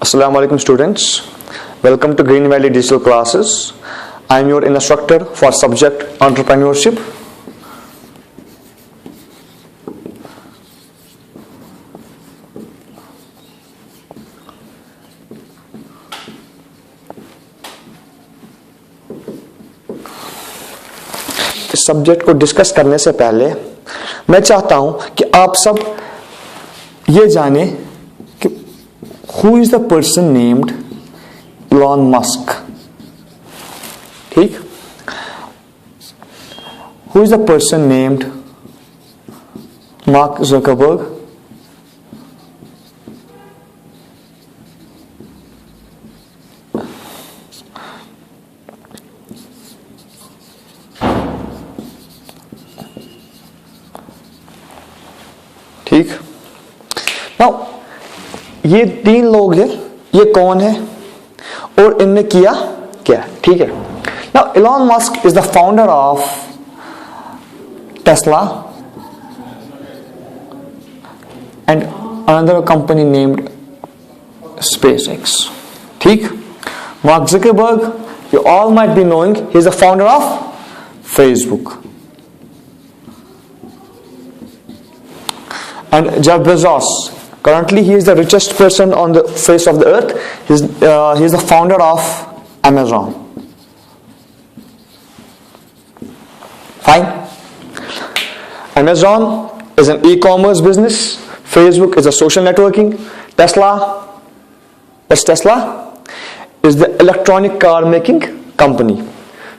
Assalamu alaikum students. Welcome to Green Valley Digital Classes. I am your instructor for subject entrepreneurship. इस subject को discuss करने से पहले मैं चाहता हूं कि आप सब ये जाने कि who is the person named Elon Musk? ठीक? Who is the person named Mark Zuckerberg? ठीक? Now, ये तीन लोग हैं, ये कौन है और इनने किया क्या? ठीक है. Now, Elon Musk is the founder of Tesla and another company named SpaceX. ठीक? Mark Zuckerberg, you all might be knowing, he is the founder of Facebook. And Jeff Bezos, currently he is the richest person on the face of the earth. He is the founder of Amazon. Fine. Amazon is an e-commerce business. Facebook is a social networking. Tesla, what's Tesla? Is the electronic car making company.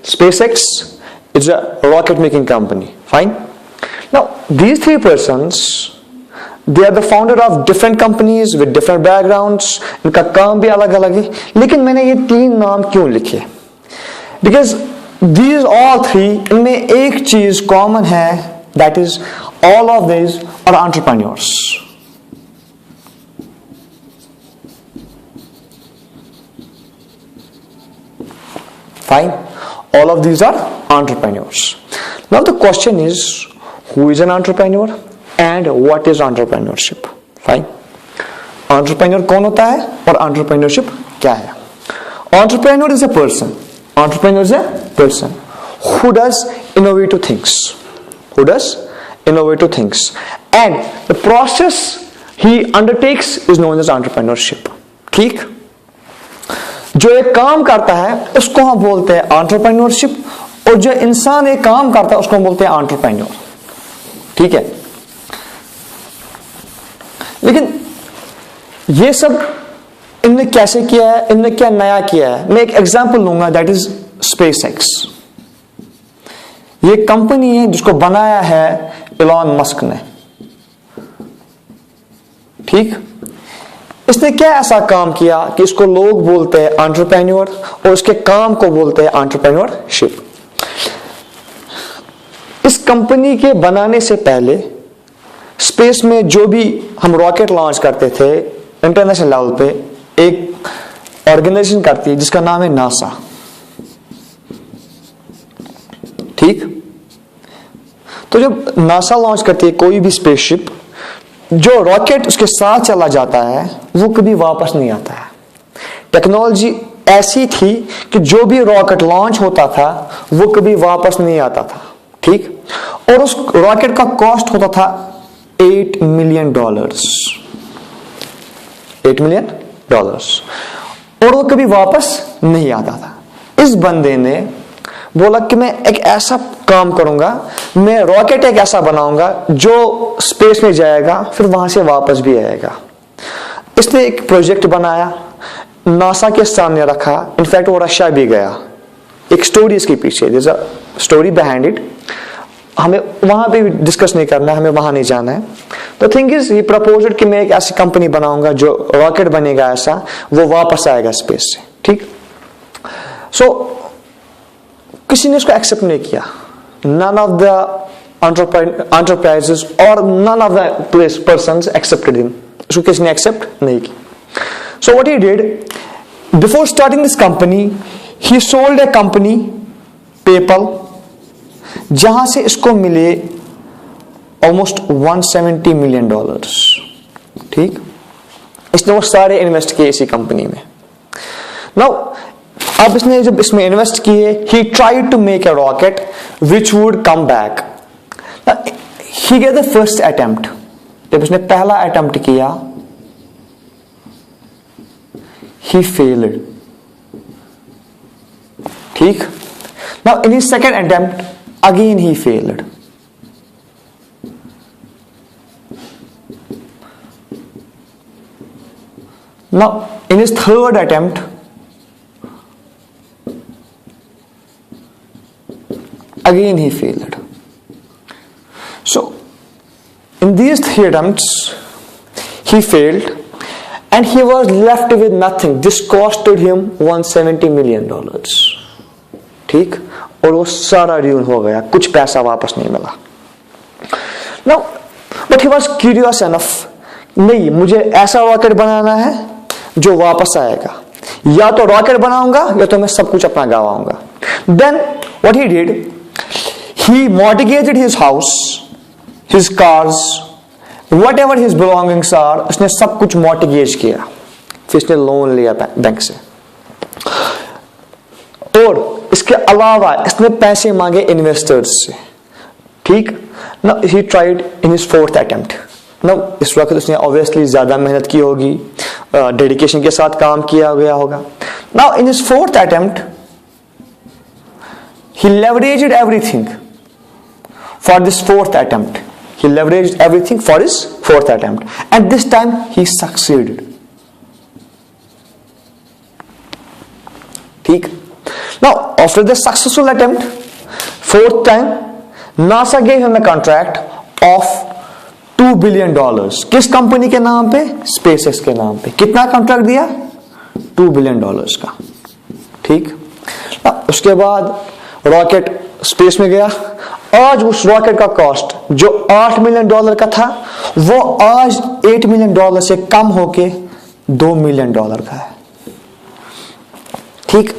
SpaceX is a rocket making company. Fine. Now these three persons, they are the founder of different companies with different backgrounds. इनका काम भी अलग अलग है, लेकिन मैंने ये तीन नाम क्यों लिखे? Because these all three, इनमें एक चीज कॉमन है, that is all of these are entrepreneurs. Fine, all of these are entrepreneurs. Now the question is, who is an entrepreneur? And what is entrepreneurship? Fine. Entrepreneur कौन होता है और entrepreneurship क्या है? Entrepreneur is a person. Entrepreneur is a person who does innovative things. Who does innovative things. And the process he undertakes is known as entrepreneurship. ठीक? जो एक काम करता है उसको हम बोलते हैं entrepreneurship, और जो इंसान एक काम करता है उसको हम बोलते हैं entrepreneur. ठीक है? लेकिन ये सब इनने कैसे किया है, इनने क्या नया किया है? मैं एक एग्जांपल लूंगा, दैट इज SpaceX. ये कंपनी है जिसको बनाया है एलॉन मस्क ने. ठीक? इसने क्या ऐसा काम किया कि इसको लोग बोलते हैं एंटरप्रेन्योर और इसके काम को बोलते हैं एंटरप्रेन्योरशिप. इस कंपनी के बनाने से पहले स्पेस में जो भी हम रॉकेट लॉन्च करते थे इंटरनेशनल लेवल पे, एक ऑर्गेनाइजेशन करती है जिसका नाम है नासा. ठीक? तो जब नासा लॉन्च करती है कोई भी स्पेसशिप, जो रॉकेट उसके साथ चला जाता है वो कभी वापस नहीं आता है. टेक्नोलॉजी ऐसी थी कि जो भी रॉकेट लॉन्च होता था वो कभी वापस नहीं आता था. ठीक? और उस रॉकेट का कॉस्ट होता था $8 million. $8 million, और वो कभी वापस नहीं आता था. इस बंदे ने बोला कि मैं एक ऐसा काम करूंगा, मैं रॉकेट एक ऐसा बनाऊंगा जो स्पेस में जाएगा फिर वहां से वापस भी आएगा. इसने एक प्रोजेक्ट बनाया, नासा के सामने रखा. इनफैक्ट वो रशिया भी गया. एक स्टोरी इसके पीछे, there is a story behind it. हमें वहां पे डिस्कस नहीं करना है, हमें वहां नहीं जाना है. तो थिंग इज ही प्रपोज्ड कि मैं एक ऐसी कंपनी बनाऊंगा जो रॉकेट बनेगा ऐसा, वो वापस आएगा स्पेस से. ठीक? सो किसी ने इसको एक्सेप्ट नहीं किया. नन ऑफ द एंटरप्राइजेस और none of the persons accepted him. इसको किसी ने एक्सेप्ट नहीं की. So what he did, before starting this company, he sold a company PayPal, जहां से इसको मिले ऑलमोस्ट $170 million. ठीक? इसने वो सारे इन्वेस्ट किए इसी कंपनी में। नाउ अब इसने जब इसमें इन्वेस्ट किए, he tried to make a rocket which would come back. He gave the first attempt, जब इसने पहला अटेम्प्ट किया ही फेल्ड, ठीक। Now in his second attempt again he failed. Now in his third attempt again he failed. So in these three attempts he failed and he was left with nothing. This costed him $170 million. ठीक, और वो सारा dune हो गया, कुछ पैसा वापस नहीं मिला। Now but he was curious enough, नहीं मुझे ऐसा रॉकेट बनाना है जो वापस आएगा, या तो रॉकेट बनाऊंगा या तो मैं सब कुछ अपना गवाऊंगा। Then what he did, he mortgaged his house, his cars, whatever his belongings are, उसने सब कुछ मॉर्टिगेज किया, फिर इसने लोन लिया बैंक से, और इसके अलावा इसने पैसे मांगे इन्वेस्टर्स से, ठीक। Now he tried in his fourth attempt. Now इस वक्त उसने ऑब्वियसली ज्यादा मेहनत की होगी, डेडिकेशन के साथ काम किया गया होगा। Now in his fourth attempt he leveraged everything for this fourth attempt. He leveraged everything for his fourth attempt, and this time he succeeded. ठीक। Now after the successful attempt, fourth time, NASA gave him a contract of $2 billion. किस company के नाम पे? SpaceX के नाम पे। कितना contract दिया? $2 billion का, ठीक। उसके बाद रॉकेट स्पेस में गया। आज उस रॉकेट का कॉस्ट जो $8 मिलियन का था, वो आज $8 मिलियन से कम होके $2 मिलियन का है, ठीक।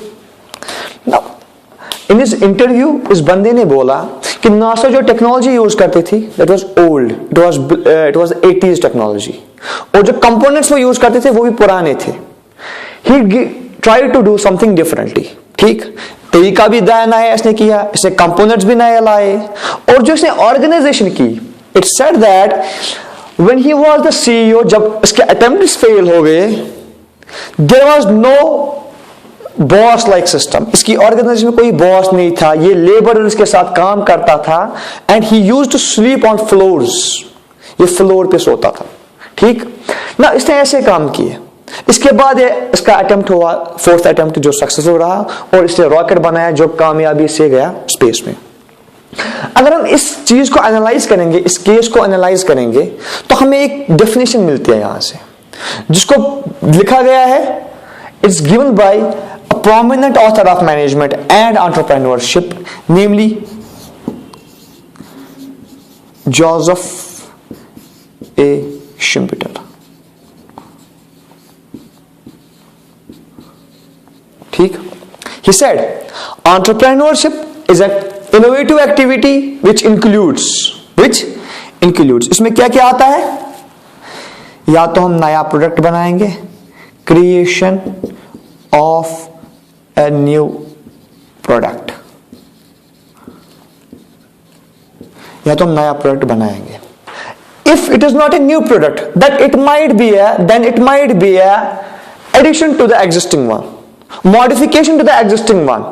इन इस इंटरव्यू इस बंदे ने बोला कि नासा जो टेक्नोलॉजी यूज करती थी that was old, it was 80s technology, और जो कंपोनेंट्स वो यूज करते थे वो भी पुराने थे। He tried to do something differently, ठीक। तरीका भी नया इसने किया, इसने कंपोनेंट्स भी नए लाए, और जो इसने ऑर्गेनाइजेशन की, it said that when he was the CEO, जब इसके अटेम्प्ट्स फेल हो गए, there was no boss like system. इसकी ऑर्गेनाइजेशन में कोई बॉस नहीं था, ये लेबरर्स के साथ काम करता था, and he used to sleep on floors, ये फ्लोर पे सोता था, ठीक ना। इसने ऐसे काम किए। इसके बाद इसका अटेम्प्ट हुआ, फोर्थ अटेम्प्ट, जो सक्सेसफुल रहा, और इसने रॉकेट बनाया जो कामयाबी से गया स्पेस में। अगर हम इस चीज को एनालाइज करेंगे, इस केस को एनालाइज करेंगे, तो हमें एक डेफिनेशन मिलती है यहां से, जिसको लिखा गया है, it's given by a prominent author of management and entrepreneurship, namely Joseph A Schumpeter, ठीक। He said, entrepreneurship is an innovative activity which includes, इसमें क्या क्या आता है? या तो हम नया प्रोडक्ट बनाएंगे, creation of a new product, या तो हम नया प्रोडक्ट बनाएंगे। If it is not a new product, then it might be a addition to the existing one, modification to the existing one.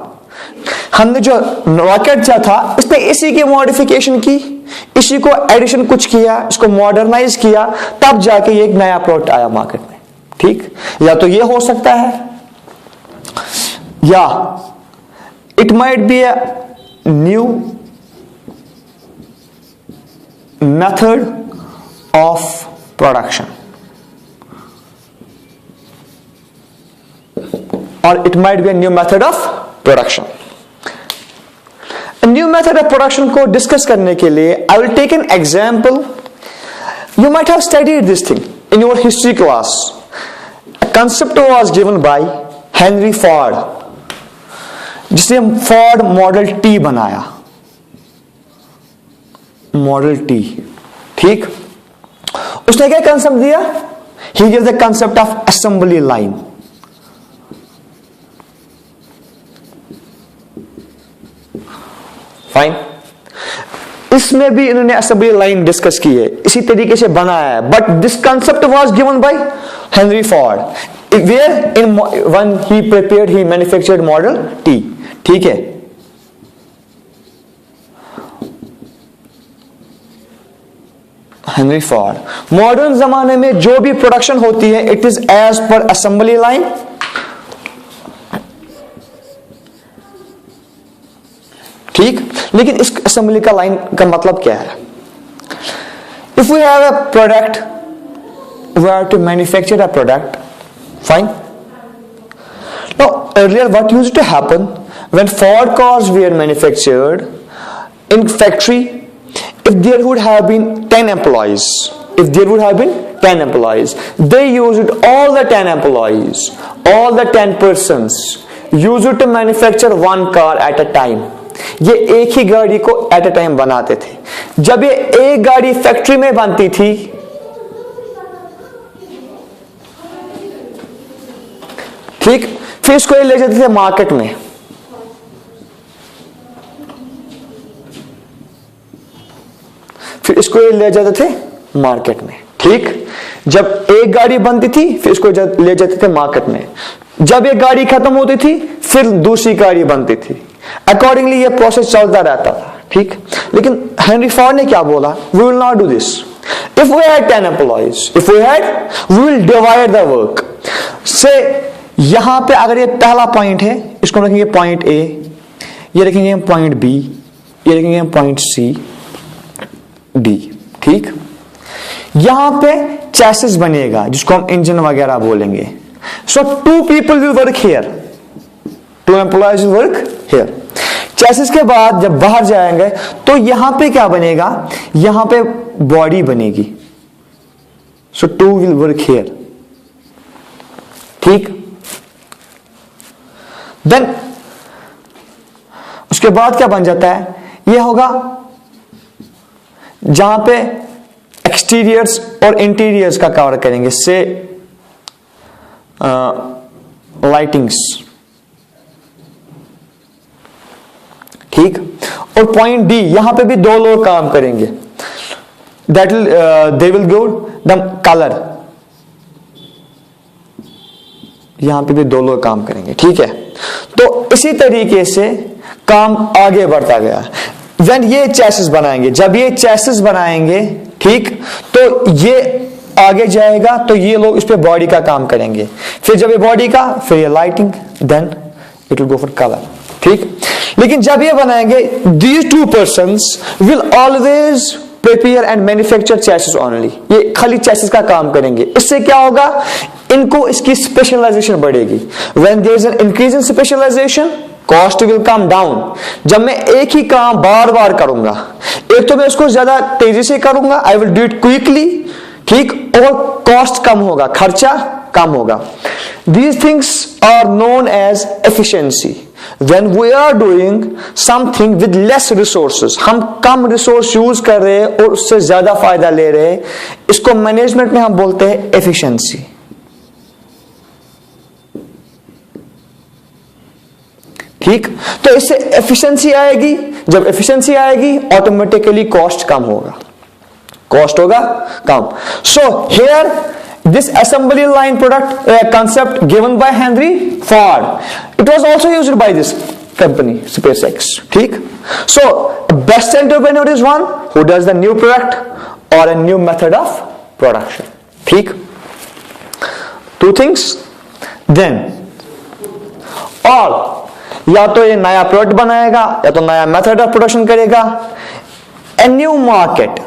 हमने जो रॉकेट जो था, इसने इसी की मॉडिफिकेशन की, इसी को एडिशन कुछ किया, इसको मॉडर्नाइज किया, तब जाके ये एक नया प्रोडक्ट आया मार्केट में, ठीक। या तो ये हो सकता है, या it might be a new method of production, or it might be a new method of production. A new method of production को डिस्कस करने के लिए I will take an example. You might have studied this thing in your history class. A concept was given by Henry Ford, जिसने Ford Model T बनाया, Model T, ठीक। उसने क्या concept दिया? He gives the concept of assembly line. Fine, इसमें भी इन्होंने assembly line discuss की है, इसी तरीके से बनाया है, but this concept was given by Henry Ford, where in when he prepared he manufactured model T. ठीक है, हेनरी फोर्ड। मॉडर्न जमाने में जो भी प्रोडक्शन होती है it is as per assembly line. ठीक, लेकिन इस असेंबली का लाइन का मतलब क्या है? If we have a product, we have to manufacture a product, fine. Now earlier what used to happen when Ford cars were manufactured in factory, if there would have been 10 employees, if there would have been 10 employees, they used all the 10 employees, all the 10 persons used to manufacture one car at a time. ये एक ही गाड़ी को at a time बनाते थे। जब ये एक गाड़ी फैक्ट्री में बनती थी, ठीक, फिर इसको ये ले जाते थे मार्केट में। फिर इसको ये ले जाते थे मार्केट में। ठीक, जब एक गाड़ी बनती थी फिर इसको ले जाते थे मार्केट में। जब एक गाड़ी खत्म होती थी फिर दूसरी गाड़ी बनती थी। अकॉर्डिंगली ये प्रोसेस चलता रहता था। ठीक, लेकिन हेनरी फोर्ड ने क्या बोला? We will not do this. If we had 10 employees, if we had, we will divide the work. Say यहां पे अगर ये पहला पॉइंट है, इसको रखेंगे पॉइंट ए, ये रखेंगे पॉइंट बी, ये रखेंगे पॉइंट सी डी। ठीक, यहां पे चैसिस बनेगा जिसको हम इंजन वगैरह बोलेंगे। सो 2 people will work here, 2 employees will work here। Chassis के बाद जब बाहर जाएंगे तो यहां पे क्या बनेगा? यहां पे बॉडी बनेगी। सो 2 will work here। ठीक, देन उसके बाद क्या बन जाता है? यह होगा जहां पे एक्सटीरियर्स और इंटीरियर्स का कवर करेंगे, से लाइटिंग्स। ठीक, और पॉइंट डी, यहां पे भी 2 लोग काम करेंगे, that will they will give the colour. यहां पे भी 2 लोग काम करेंगे। ठीक है, तो इसी तरीके से काम आगे बढ़ता गया। When ये चैसिस बनाएंगे, जब ये चैसिस बनाएंगे, ठीक, तो ये आगे जाएगा तो ये लोग इस पे बॉडी का काम करेंगे। फिर जब ये बॉडी का, फिर ये lighting, then it will go for colour. ठीक, लेकिन जब ये बनाएंगे, these 2 persons will always prepare and manufacture chassis only। ये खाली चैसिस का काम करेंगे। इससे क्या होगा? इनको इसकी स्पेशलाइजेशन बढ़ेगी। When there is an increase in specialization, cost will come down. जब मैं एक ही काम बार बार करूंगा, एक तो मैं उसको ज्यादा तेजी से करूंगा, I will do it quickly, ठीक, और कॉस्ट कम होगा, खर्चा कम होगा। These things are known as efficiency. When we are doing something with less resources, हम कम रिसोर्स यूज कर रहे हैं और उससे ज्यादा फायदा ले रहे हैं, इसको मैनेजमेंट में हम बोलते हैं एफिशिएंसी। ठीक, तो इससे एफिशिएंसी आएगी। जब एफिशिएंसी आएगी ऑटोमेटिकली कॉस्ट कम होगा, कॉस्ट होगा कम। So here this assembly line product concept given by Henry Ford, it was also used by this company SpaceX। ठीक, so best entrepreneur is one who does the new product or a new method of production। ठीक, 2 things। then और या तो ये नया product बनाएगा या तो नया मेथड ऑफ प्रोडक्शन करेगा। ए न्यू मार्केट,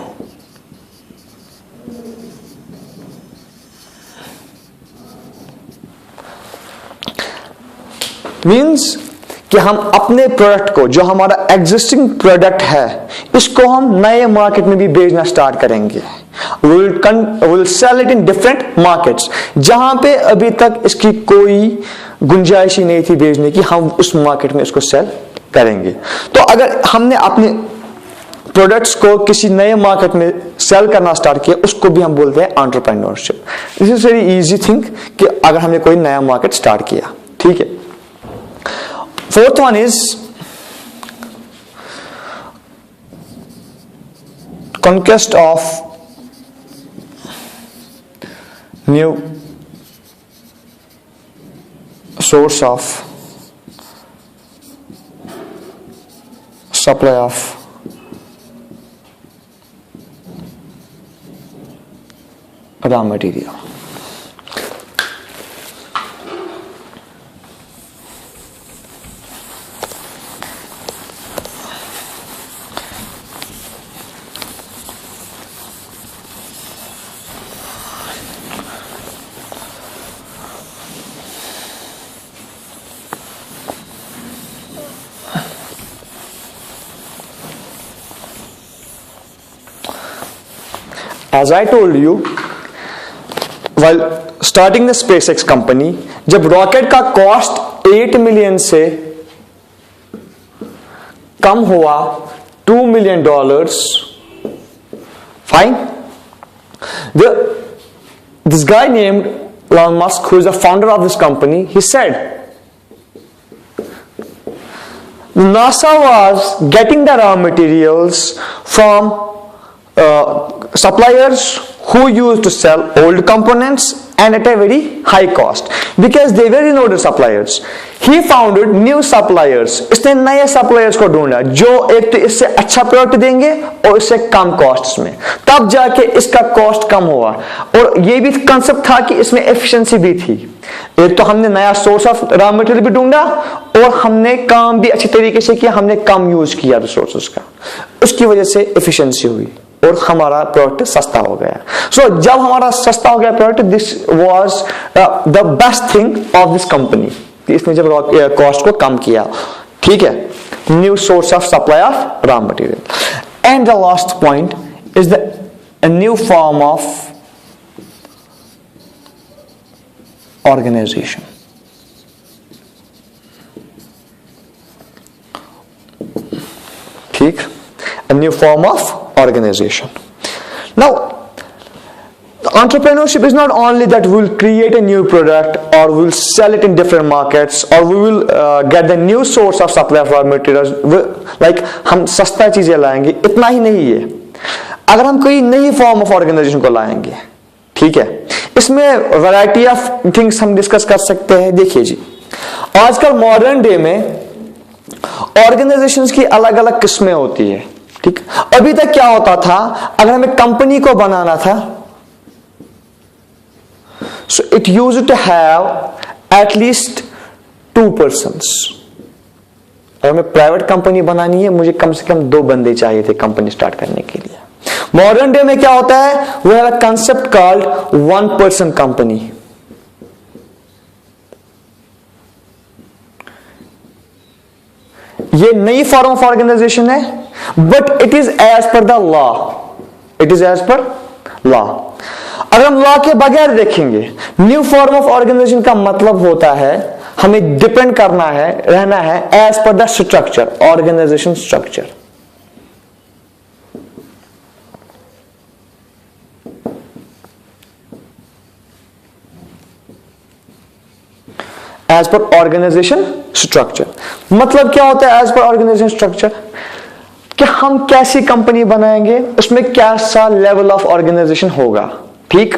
मीन्स कि हम अपने प्रोडक्ट को, जो हमारा एग्जिस्टिंग प्रोडक्ट है, इसको हम नए मार्केट में भी बेचना स्टार्ट करेंगे। Will sell it in different markets. जहां पे अभी तक इसकी कोई गुंजाइश ही नहीं थी बेचने की, हम उस मार्केट में इसको सेल करेंगे। तो अगर हमने अपने प्रोडक्ट्स को किसी नए मार्केट में सेल करना स्टार्ट किया, उसको भी हम बोलते हैं entrepreneurship. This is very easy thing कि अगर हमने कोई नया मार्केट स्टार्ट किया, ठीक है। Fourth one is conquest of new source of supply of raw material. As I told you, while starting the SpaceX company, जब रॉकेट का कॉस्ट 8 मिलियन से कम हुआ $2 million, fine. This guy named Elon Musk, who is the founder of this company, he said NASA was getting the raw materials from suppliers who used to sell old components and at a very high cost because they were innovative suppliers. He founded new suppliers. इसने नए suppliers को ढूंढा जो एक तो इससे अच्छा product देंगे और इससे कम कॉस्ट में, तब जाके इसका कॉस्ट कम हुआ। और ये भी कंसेप्ट था कि इसमें एफिशिएंसी भी थी। एक तो हमने नया सोर्स ऑफ रॉ मटेरियल भी ढूंढा और हमने काम भी अच्छी तरीके से किया, हमने कम यूज किया रिसोर्सेज का, उसकी वजह से एफिशिएंसी हुई और हमारा प्रोडक्ट सस्ता हो गया। सो जब हमारा सस्ता हो गया product, this was the best thing of this company. इसने जब कॉस्ट को कम किया, ठीक है। New source of supply of raw material. And the last point is the new form of organisation. ठीक, a new form of organization. Now, entrepreneurship is not only that we will create a new product or we will sell it in different markets or we will get the new source of supply of raw materials, like हम सस्ता चीजें लाएंगे, इतना ही नहीं है। अगर हम कोई नई फॉर्म ऑफ ऑर्गेनाइजेशन को लाएंगे, ठीक है, इसमें वैरायटी ऑफ थिंग्स हम डिस्कस कर सकते हैं। देखिए जी, आजकल मॉडर्न डे में ऑर्गेनाइजेशंस की अलग अलग किस्में होती है, ठीक। अभी तक क्या होता था, अगर हमें कंपनी को बनाना था, so it used to have at least 2 persons। अगर हमें प्राइवेट कंपनी बनानी है, मुझे कम से कम 2 बंदे चाहिए थे कंपनी स्टार्ट करने के लिए। मॉडर्न डे में क्या होता है, we have a concept called 1 person company. ये नई फॉर्म ऑफ ऑर्गेनाइजेशन है, but it is as per the law. It is as per law. अगर हम लॉ के बगैर देखेंगे, न्यू फॉर्म ऑफ ऑर्गेनाइजेशन का मतलब होता है हमें डिपेंड करना है, रहना है as per the structure, organisation structure. As per organisation structure मतलब क्या होता है? एज पर ऑर्गेनाइजेशन स्ट्रक्चर कि हम कैसी कंपनी बनाएंगे, उसमें कैसा लेवल ऑफ ऑर्गेनाइजेशन होगा। ठीक,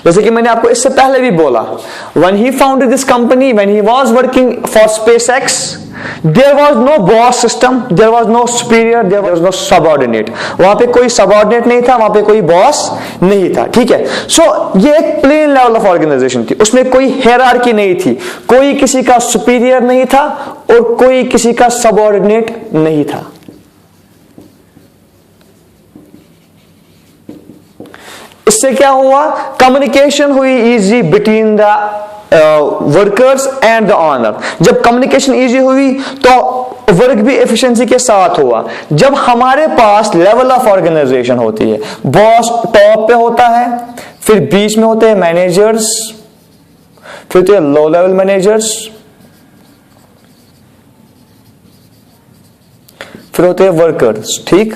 जैसे कि मैंने आपको इससे पहले भी बोला, when he founded this company, when he was working for SpaceX, there was no boss system, there was no superior, there was no subordinate। वहां पे कोई सबऑर्डिनेट नहीं था, वहां पे कोई बॉस नहीं था। ठीक है, सो ये एक प्लेन लेवल ऑफ ऑर्गेनाइजेशन थी, उसमें कोई हायरार्की नहीं थी, कोई किसी का सुपीरियर नहीं था और कोई किसी का सबऑर्डिनेट नहीं था। इससे क्या हुआ? कम्युनिकेशन हुई easy between the workers and the owner. जब कम्युनिकेशन इजी हुई तो वर्क भी एफिशिएंसी के साथ हुआ। जब हमारे पास लेवल ऑफ ऑर्गेनाइजेशन होती है, बॉस टॉप पे होता है, फिर बीच में होते हैं मैनेजर्स, फिर होते हैं लो लेवल मैनेजर्स, फिर होते हैं वर्कर्स। ठीक,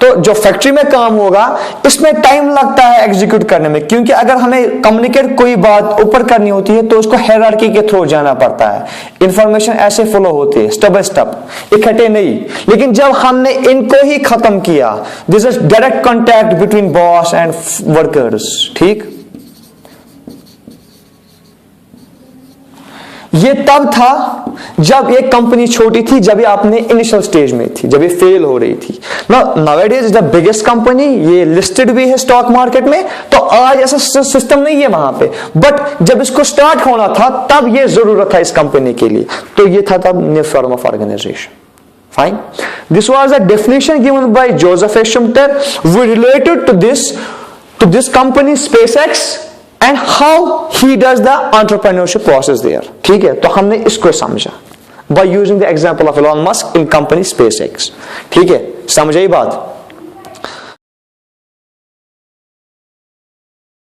तो जो फैक्ट्री में काम होगा इसमें टाइम लगता है एग्जीक्यूट करने में, क्योंकि अगर हमें कम्युनिकेट कोई बात ऊपर करनी होती है तो उसको हायरार्की के थ्रू जाना पड़ता है, इंफॉर्मेशन ऐसे फ्लो होती है स्टेप बाय स्टेप, इकट्ठे नहीं। लेकिन जब हमने इनको ही खत्म किया, this is direct contact between boss and workers, ठीक। ये तब था जब एक कंपनी छोटी थी, जब ये अपने इनिशियल स्टेज में थी, जब ये फेल हो रही थी। नाउअडेज द बिगेस्ट कंपनी, ये लिस्टेड भी है स्टॉक मार्केट में, तो आज ऐसा सिस्टम नहीं है वहां पे, बट जब इसको स्टार्ट होना था तब ये जरूरत था इस कंपनी के लिए, तो ये था तब new form of organisation. Fine. This was a definition given by Joseph A. Schumpeter. We related to this company SpaceX and how he does the entrepreneurship process there. ठीक है, तो हमने इसको समझा by using the example of Elon Musk in company SpaceX. ठीक है, समझ आई बात?